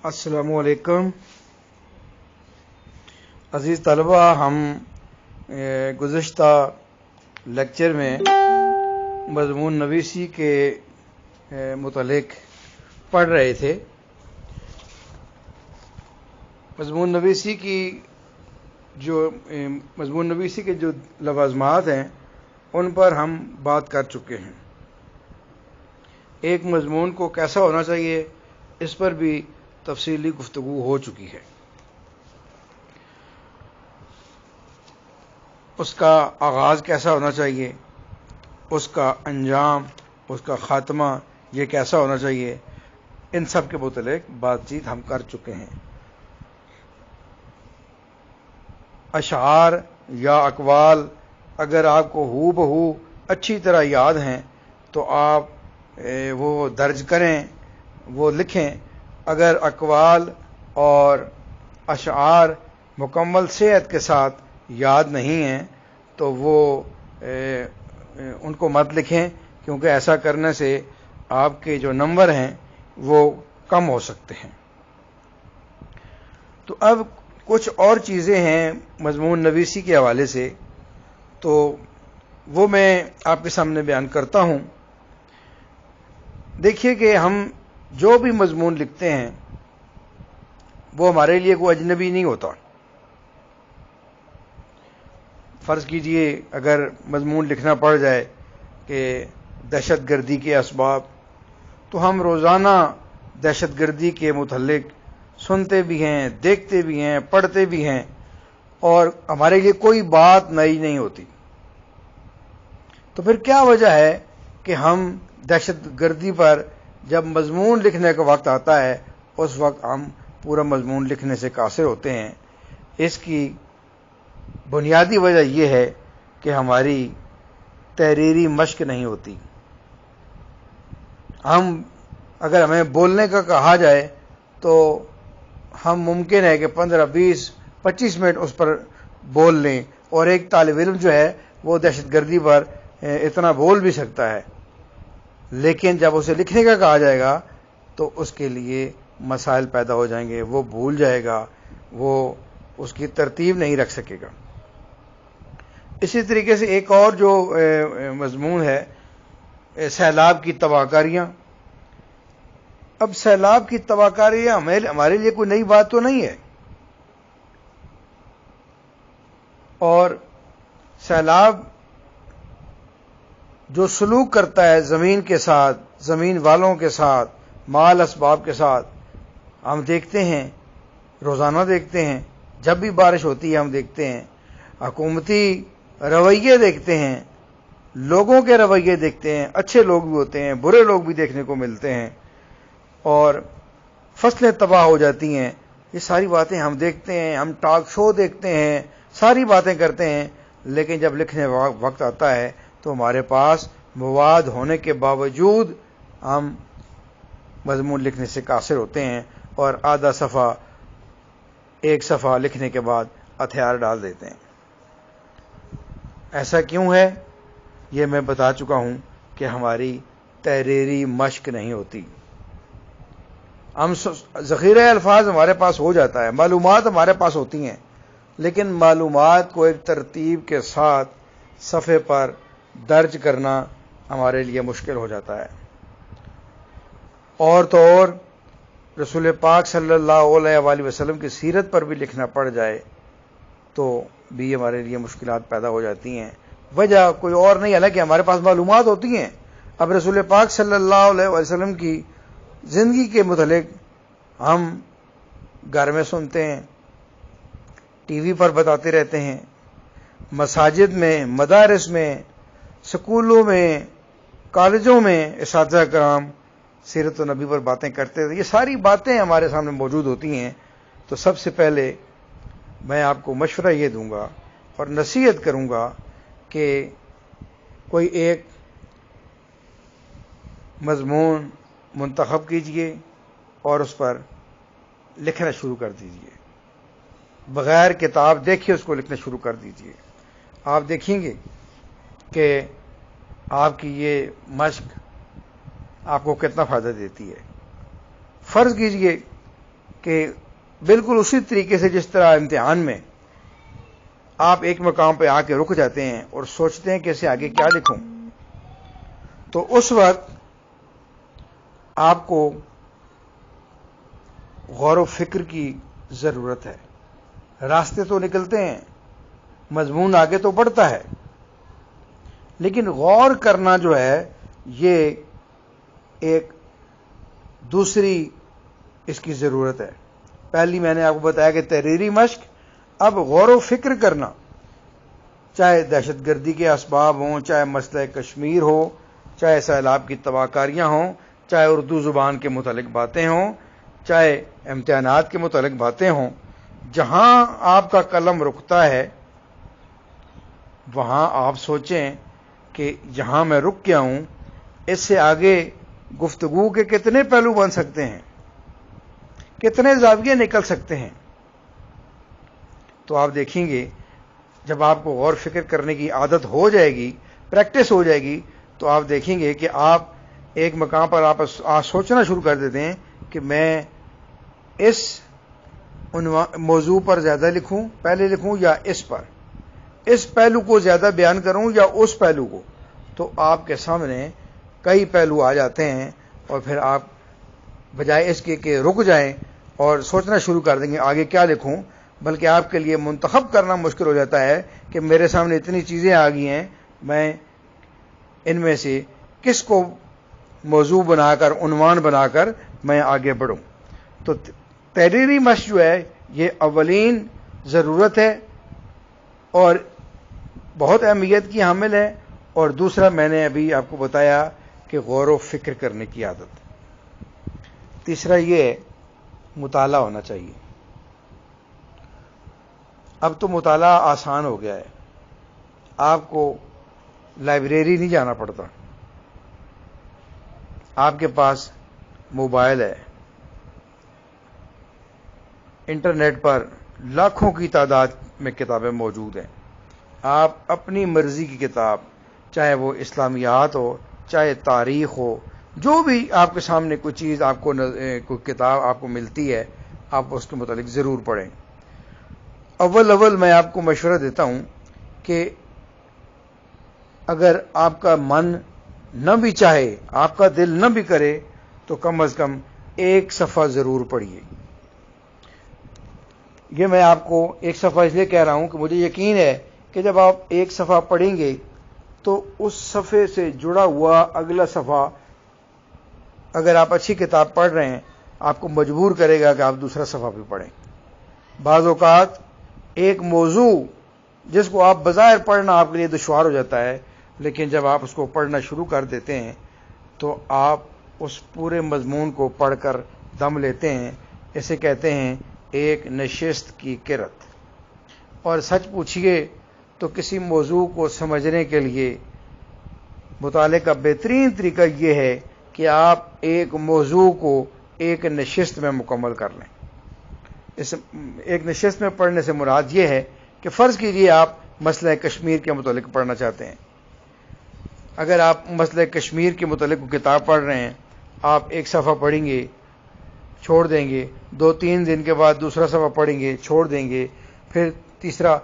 السلام علیکم عزیز طلبہ، ہم گزشتہ لیکچر میں مضمون نویسی کے متعلق پڑھ رہے تھے۔ مضمون نویسی کے جو لوازمات ہیں ان پر ہم بات کر چکے ہیں۔ ایک مضمون کو کیسا ہونا چاہیے اس پر بھی تفصیلی گفتگو ہو چکی ہے۔ اس کا آغاز کیسا ہونا چاہیے، اس کا انجام، اس کا خاتمہ یہ کیسا ہونا چاہیے، ان سب کے متعلق بات چیت ہم کر چکے ہیں۔ اشعار یا اقوال اگر آپ کو ہو بہو اچھی طرح یاد ہیں تو آپ وہ درج کریں، وہ لکھیں۔ اگر اقوال اور اشعار مکمل صحت کے ساتھ یاد نہیں ہیں تو وہ ان کو مت لکھیں، کیونکہ ایسا کرنے سے آپ کے جو نمبر ہیں وہ کم ہو سکتے ہیں۔ تو اب کچھ اور چیزیں ہیں مضمون نویسی کے حوالے سے، تو وہ میں آپ کے سامنے بیان کرتا ہوں۔ دیکھیے کہ ہم جو بھی مضمون لکھتے ہیں وہ ہمارے لیے کوئی اجنبی نہیں ہوتا۔ فرض کیجئے اگر مضمون لکھنا پڑ جائے کہ دہشت گردی کے اسباب، تو ہم روزانہ دہشت گردی کے متعلق سنتے بھی ہیں، دیکھتے بھی ہیں، پڑھتے بھی ہیں، اور ہمارے لیے کوئی بات نئی نہیں ہوتی۔ تو پھر کیا وجہ ہے کہ ہم دہشت گردی پر جب مضمون لکھنے کا وقت آتا ہے اس وقت ہم پورا مضمون لکھنے سے قاصر ہوتے ہیں؟ اس کی بنیادی وجہ یہ ہے کہ ہماری تحریری مشق نہیں ہوتی۔ اگر ہمیں بولنے کا کہا جائے تو ہم ممکن ہے کہ 15، 20، 25 منٹ اس پر بول لیں، اور ایک طالب علم جو ہے وہ دہشت گردی پر اتنا بول بھی سکتا ہے، لیکن جب اسے لکھنے کا کہا جائے گا تو اس کے لیے مسائل پیدا ہو جائیں گے، وہ بھول جائے گا، وہ اس کی ترتیب نہیں رکھ سکے گا۔ اسی طریقے سے ایک اور جو مضمون ہے سیلاب کی تباہ کاریاں۔ اب سیلاب کی تباہ کاریاں ہمارے لیے کوئی نئی بات تو نہیں ہے، اور سیلاب جو سلوک کرتا ہے زمین کے ساتھ، زمین والوں کے ساتھ، مال اسباب کے ساتھ، ہم دیکھتے ہیں، روزانہ دیکھتے ہیں، جب بھی بارش ہوتی ہے ہم دیکھتے ہیں، حکومتی رویے دیکھتے ہیں، لوگوں کے رویے دیکھتے ہیں، اچھے لوگ بھی ہوتے ہیں، برے لوگ بھی دیکھنے کو ملتے ہیں، اور فصلیں تباہ ہو جاتی ہیں۔ یہ ساری باتیں ہم دیکھتے ہیں، ہم ٹاک شو دیکھتے ہیں، ساری باتیں کرتے ہیں، لیکن جب لکھنے وقت آتا ہے تو ہمارے پاس مواد ہونے کے باوجود ہم مضمون لکھنے سے قاصر ہوتے ہیں، اور آدھا صفحہ، ایک صفحہ لکھنے کے بعد ہتھیار ڈال دیتے ہیں۔ ایسا کیوں ہے؟ یہ میں بتا چکا ہوں کہ ہماری تحریری مشق نہیں ہوتی۔ ہم ذخیرہ الفاظ ہمارے پاس ہو جاتا ہے، معلومات ہمارے پاس ہوتی ہیں، لیکن معلومات کو ایک ترتیب کے ساتھ صفحے پر درج کرنا ہمارے لیے مشکل ہو جاتا ہے۔ اور تو اور رسول پاک صلی اللہ علیہ وآلہ وسلم کی سیرت پر بھی لکھنا پڑ جائے تو بھی ہمارے لیے مشکلات پیدا ہو جاتی ہیں۔ وجہ کوئی اور نہیں، حالانکہ ہمارے پاس معلومات ہوتی ہیں۔ اب رسول پاک صلی اللہ علیہ وسلم کی زندگی کے متعلق ہم گھر میں سنتے ہیں، ٹی وی پر بتاتے رہتے ہیں، مساجد میں، مدارس میں، سکولوں میں، کالجوں میں اساتذہ کرام سیرت النبی پر باتیں کرتے تھے۔ یہ ساری باتیں ہمارے سامنے موجود ہوتی ہیں۔ تو سب سے پہلے میں آپ کو مشورہ یہ دوں گا اور نصیحت کروں گا کہ کوئی ایک مضمون منتخب کیجئے اور اس پر لکھنا شروع کر دیجئے، بغیر کتاب دیکھے اس کو لکھنا شروع کر دیجئے۔ آپ دیکھیں گے کہ آپ کی یہ مشق آپ کو کتنا فائدہ دیتی ہے۔ فرض کیجئے کہ بالکل اسی طریقے سے جس طرح امتحان میں آپ ایک مقام پہ آ کے رک جاتے ہیں اور سوچتے ہیں کہ اسے آگے کیا لکھوں، تو اس وقت آپ کو غور و فکر کی ضرورت ہے۔ راستے تو نکلتے ہیں، مضمون آگے تو بڑھتا ہے، لیکن غور کرنا جو ہے یہ ایک دوسری اس کی ضرورت ہے۔ پہلی میں نے آپ کو بتایا کہ تحریری مشق، اب غور و فکر کرنا، چاہے دہشت گردی کے اسباب ہوں، چاہے مسئلہ کشمیر ہو، چاہے سیلاب کی تباہ کاریاں ہوں، چاہے اردو زبان کے متعلق باتیں ہوں، چاہے امتحانات کے متعلق باتیں ہوں، جہاں آپ کا قلم رکتا ہے وہاں آپ سوچیں کہ جہاں میں رک گیا ہوں اس سے آگے گفتگو کے کتنے پہلو بن سکتے ہیں، کتنے زاویے نکل سکتے ہیں۔ تو آپ دیکھیں گے جب آپ کو غور فکر کرنے کی عادت ہو جائے گی، پریکٹس ہو جائے گی، تو آپ دیکھیں گے کہ آپ ایک مقام پر آپ سوچنا شروع کر دیتے ہیں کہ میں اس موضوع پر زیادہ لکھوں، پہلے لکھوں، یا اس پر، اس پہلو کو زیادہ بیان کروں یا اس پہلو کو۔ تو آپ کے سامنے کئی پہلو آ جاتے ہیں اور پھر آپ بجائے اس کے کہ رک جائیں اور سوچنا شروع کر دیں گے آگے کیا لکھوں، بلکہ آپ کے لیے منتخب کرنا مشکل ہو جاتا ہے کہ میرے سامنے اتنی چیزیں آ گئی ہیں، میں ان میں سے کس کو موضوع بنا کر، عنوان بنا کر میں آگے بڑھوں۔ تو تحریری مشق جو ہے یہ اولین ضرورت ہے اور بہت اہمیت کی حامل ہے، اور دوسرا میں نے ابھی آپ کو بتایا کہ غور و فکر کرنے کی عادت۔ تیسرا یہ ہے مطالعہ ہونا چاہیے۔ اب تو مطالعہ آسان ہو گیا ہے، آپ کو لائبریری نہیں جانا پڑتا، آپ کے پاس موبائل ہے، انٹرنیٹ پر لاکھوں کی تعداد میں کتابیں موجود ہیں، آپ اپنی مرضی کی کتاب، چاہے وہ اسلامیات ہو، چاہے تاریخ ہو، جو بھی آپ کے سامنے کوئی چیز آپ کو کوئی کتاب آپ کو ملتی ہے، آپ اس کے متعلق ضرور پڑھیں۔ اول میں آپ کو مشورہ دیتا ہوں کہ اگر آپ کا من نہ بھی چاہے، آپ کا دل نہ بھی کرے، تو کم از کم ایک صفحہ ضرور پڑھیے۔ یہ میں آپ کو ایک صفحہ اس لیے کہہ رہا ہوں کہ مجھے یقین ہے کہ جب آپ ایک صفحہ پڑھیں گے تو اس صفحے سے جڑا ہوا اگلا صفحہ، اگر آپ اچھی کتاب پڑھ رہے ہیں، آپ کو مجبور کرے گا کہ آپ دوسرا صفحہ بھی پڑھیں۔ بعض اوقات ایک موضوع جس کو آپ بظاہر پڑھنا آپ کے لیے دشوار ہو جاتا ہے، لیکن جب آپ اس کو پڑھنا شروع کر دیتے ہیں تو آپ اس پورے مضمون کو پڑھ کر دم لیتے ہیں۔ اسے کہتے ہیں ایک نشست کی کرت۔ اور سچ پوچھئے تو کسی موضوع کو سمجھنے کے لیے مطالعے کا بہترین طریقہ یہ ہے کہ آپ ایک موضوع کو ایک نشست میں مکمل کر لیں۔ اس ایک نشست میں پڑھنے سے مراد یہ ہے کہ فرض کیجئے آپ مسئلہ کشمیر کے متعلق پڑھنا چاہتے ہیں۔ اگر آپ مسئلہ کشمیر کے متعلق کتاب پڑھ رہے ہیں، آپ ایک صفحہ پڑھیں گے، چھوڑ دیں گے، 2-3 دن کے بعد دوسرا صفحہ پڑھیں گے، چھوڑ دیں گے، پھر تیسرا،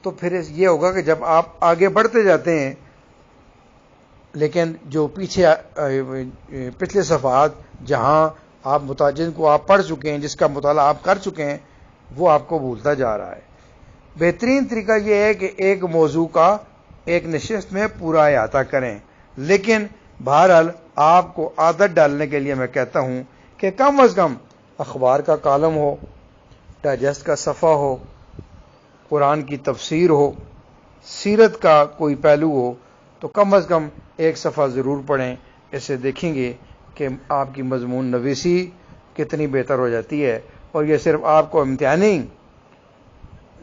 تو پھر یہ ہوگا کہ جب آپ آگے بڑھتے جاتے ہیں لیکن جو پچھلے صفحات جہاں آپ جن کو آپ پڑھ چکے ہیں، جس کا مطالعہ آپ کر چکے ہیں، وہ آپ کو بھولتا جا رہا ہے۔ بہترین طریقہ یہ ہے کہ ایک موضوع کا ایک نشست میں پورا احاطہ کریں، لیکن بہرحال آپ کو عادت ڈالنے کے لیے میں کہتا ہوں کہ کم از کم اخبار کا کالم ہو، ڈائجسٹ کا صفحہ ہو، قرآن کی تفسیر ہو، سیرت کا کوئی پہلو ہو، تو کم از کم ایک صفحہ ضرور پڑھیں۔ اس سے دیکھیں گے کہ آپ کی مضمون نویسی کتنی بہتر ہو جاتی ہے، اور یہ صرف آپ کو امتحانی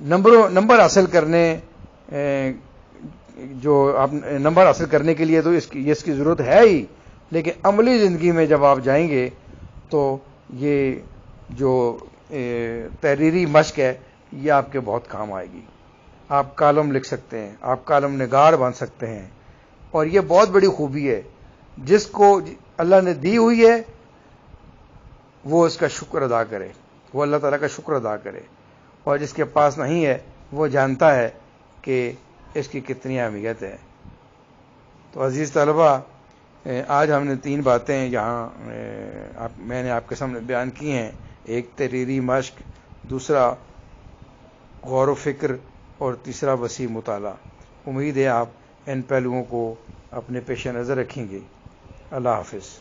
نمبر حاصل کرنے جو آپ نمبر حاصل کرنے کے لیے تو اس کی ضرورت ہے ہی، لیکن عملی زندگی میں جب آپ جائیں گے تو یہ جو تحریری مشق ہے یہ آپ کے بہت کام آئے گی۔ آپ کالم لکھ سکتے ہیں، آپ کالم نگار بن سکتے ہیں، اور یہ بہت بڑی خوبی ہے۔ جس کو اللہ نے دی ہوئی ہے وہ اس کا شکر ادا کرے۔ وہ اللہ تعالیٰ کا شکر ادا کرے، اور جس کے پاس نہیں ہے وہ جانتا ہے کہ اس کی کتنی اہمیت ہے۔ تو عزیز طلبہ، آج ہم نے 3 باتیں یہاں میں نے آپ کے سامنے بیان کی ہیں، ایک تحریری مشق، دوسرا غور و فکر، اور تیسرا وسیع مطالعہ۔ امید ہے آپ ان پہلوؤں کو اپنے پیش نظر رکھیں گے۔ اللہ حافظ۔